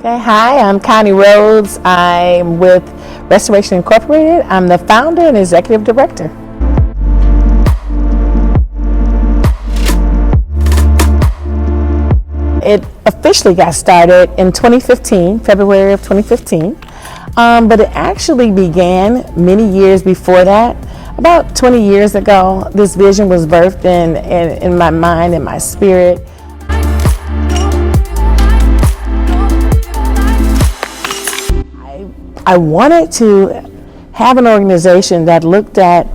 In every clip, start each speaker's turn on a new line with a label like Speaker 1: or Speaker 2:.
Speaker 1: Okay, hi, I'm Connie Rhodes. I'm with Restoration Incorporated. I'm the founder and executive director. It officially got started in 2015, February of 2015, but it actually began many years before that. About 20 years ago, this vision was birthed in my mind and my spirit. I wanted to have an organization that looked at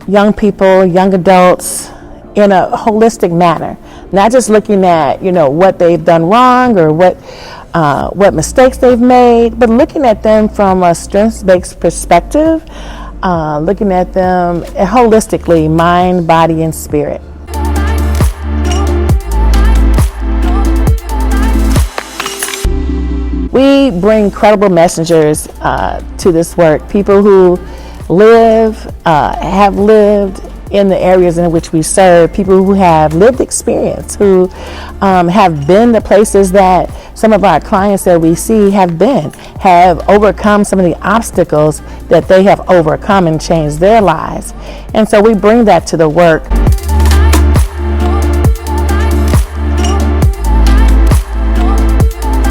Speaker 1: young people, young adults in a holistic manner, not just looking at what they've done wrong or what mistakes they've made, but looking at them from a strengths-based perspective, looking at them holistically, mind, body, and spirit. We bring credible messengers to this work, people who have lived in the areas in which we serve, people who have lived experience, who have been the places that some of our clients that we see have overcome some of the obstacles that they have overcome and changed their lives. And so we bring that to the work.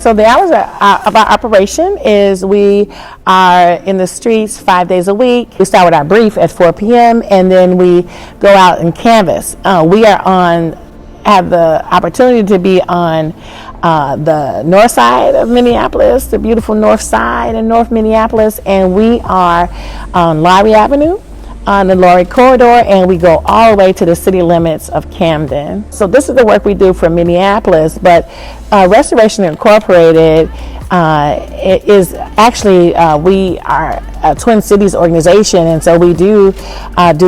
Speaker 1: So the hours of our operation is we are in the streets 5 days a week. We start with our brief at 4 p.m. and then we go out and canvas. We have the opportunity to be on the north side of Minneapolis, the beautiful north side in North Minneapolis, and we are on Lowry Avenue, on the Lowry corridor, and we go all the way to the city limits of Camden. So this is the work we do for Minneapolis, but Restoration Incorporated is actually, we are a Twin Cities organization, and so we do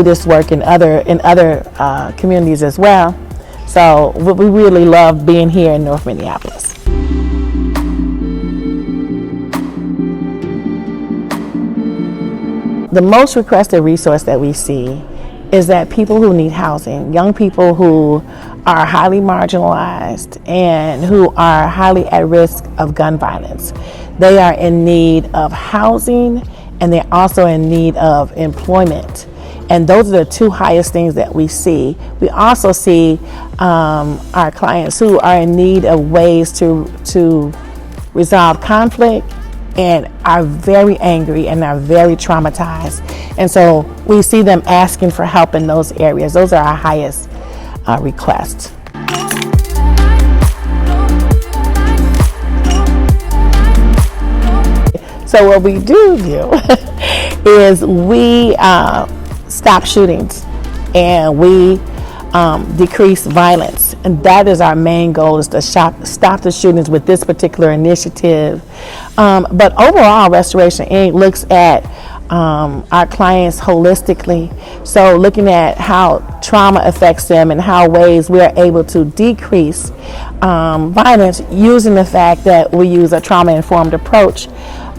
Speaker 1: this work in other communities as well. So we really love being here in North Minneapolis. The most requested resource that we see is that people who need housing, young people who are highly marginalized and who are highly at risk of gun violence, they are in need of housing and they're also in need of employment. And those are the two highest things that we see. We also see our clients who are in need of ways to resolve conflict and are very angry and are very traumatized. And so we see them asking for help in those areas. Those are our highest requests. So what we do is we stop shootings and we decrease violence, and that is our main goal, is to stop the shootings with this particular initiative. But overall, Restoration Inc. looks at our clients holistically, so looking at how trauma affects them and how ways we are able to decrease violence using the fact that we use a trauma-informed approach,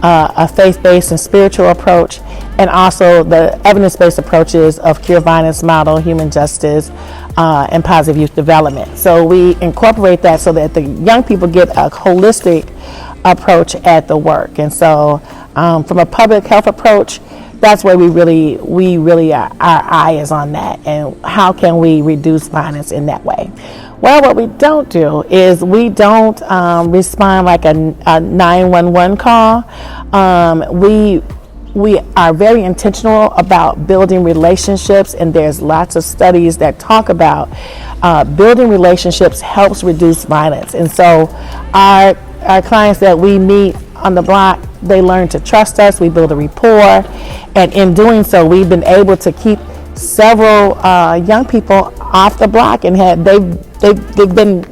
Speaker 1: a faith-based and spiritual approach, and also the evidence-based approaches of cure violence model, human justice, and positive youth development. So we incorporate that so that the young people get a holistic approach at the work. And so from a public health approach, that's where we really our eye is on that, and how can we reduce violence in that way. Well, what we don't do is we don't respond like a 911 call. We are very intentional about building relationships, and there's lots of studies that talk about building relationships helps reduce violence. And so our clients that we meet on the block, they learn to trust us, we build a rapport, and in doing so, we've been able to keep several young people off the block, and they've been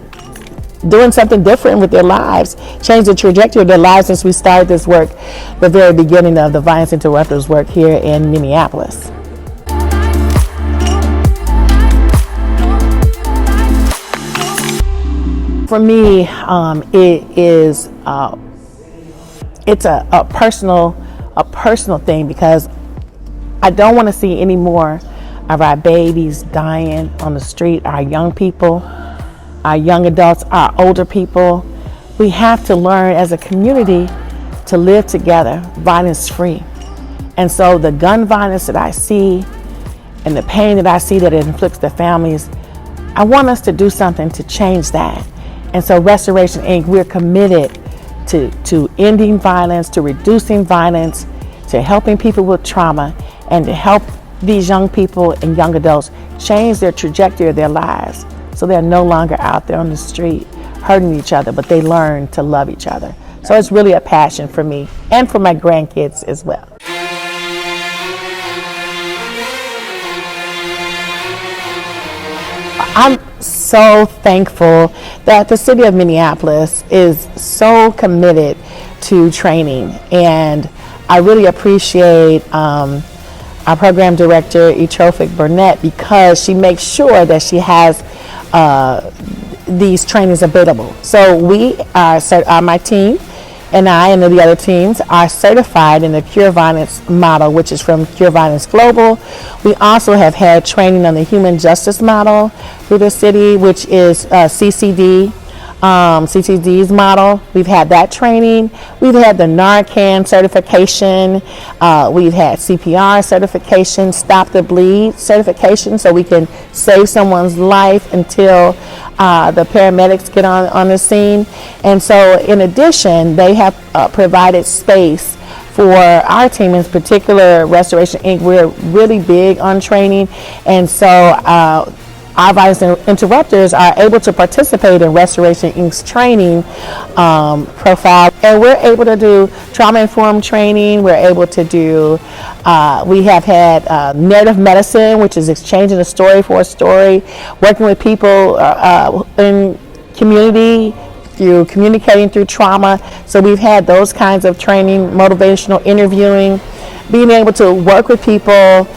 Speaker 1: doing something different with their lives, changed the trajectory of their lives since we started this work, the very beginning of the Violence Interrupters work here in Minneapolis. For me, it's a personal thing, because I don't want to see any more of our babies dying on the street, our young people, our young adults, our older people. we have to learn as a community to live together, violence free. And so the gun violence that I see and the pain that I see that it inflicts the families, I want us to do something to change that. And so Restoration Inc., we're committed to ending violence, to reducing violence, to helping people with trauma, and to help these young people and young adults change their trajectory of their lives so they're no longer out there on the street hurting each other, but they learn to love each other. So it's really a passion for me and for my grandkids as well. I'm so thankful that the city of Minneapolis is so committed to training, and I really appreciate our program director, Etrophic Burnett, because she makes sure that she has these trainings available. So we are, my team and I and the other teams are certified in the Cure Violence model, which is from Cure Violence Global. We also have had training on the Human Justice model through the city, which is CCD's model. We've had that training. We've had the Narcan certification. We've had CPR certification, Stop the Bleed certification, so we can save someone's life until the paramedics get on the scene. And so in addition, they have provided space for our team, in particular Restoration Inc. We're really big on training, and so our violence interrupters are able to participate in Restoration Inc.'s training profile, and we're able to do trauma-informed training. We're able to do, we have had narrative medicine, which is exchanging a story for a story, working with people in community through communicating through trauma. So we've had those kinds of training, motivational interviewing, being able to work with people,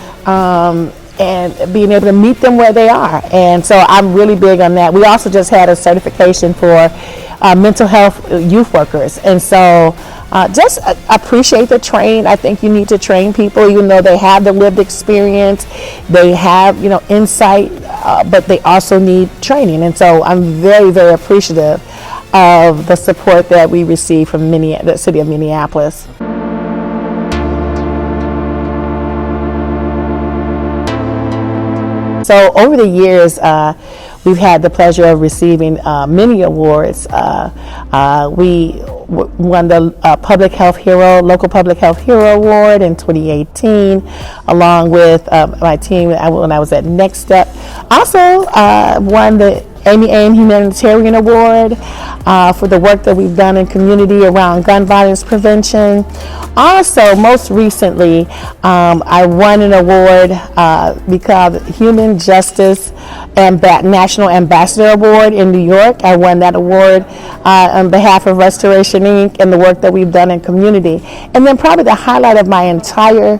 Speaker 1: and being able to meet them where they are. And so I'm really big on that. We also just had a certification for mental health youth workers. And so just appreciate the train. I think you need to train people, even though they have the lived experience, they have, insight, but they also need training. And so I'm very, very appreciative of the support that we receive from the city of Minneapolis. So over the years, we've had the pleasure of receiving many awards. We won the Local Public Health Hero Award in 2018, along with my team when I was at Next Step. Also won the Amy Aim Humanitarian Award for the work that we've done in community around gun violence prevention. Also, most recently, I won an award because Human Justice National Ambassador Award in New York. I won that award on behalf of Restoration Inc. and the work that we've done in community. And then probably the highlight of my entire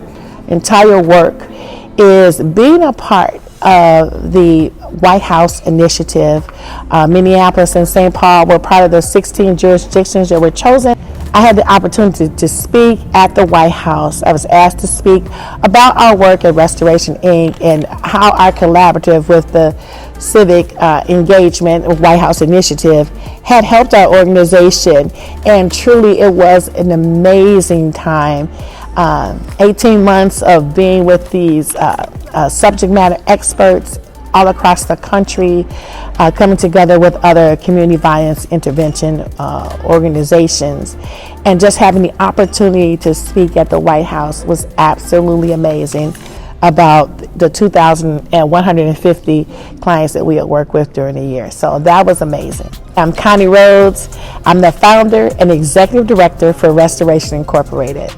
Speaker 1: work is being a part of the White House initiative. Minneapolis and St. Paul were part of the 16 jurisdictions that were chosen. I had the opportunity to speak at the White House. I was asked to speak about our work at Restoration Inc. and how our collaborative with the civic engagement White House initiative had helped our organization, and truly it was an amazing time. 18 months of being with these subject matter experts all across the country, coming together with other community violence intervention organizations, and just having the opportunity to speak at the White House was absolutely amazing about the 2,150 clients that we had worked with during the year. So that was amazing. I'm Connie Rhodes. I'm the founder and executive director for Restoration Incorporated.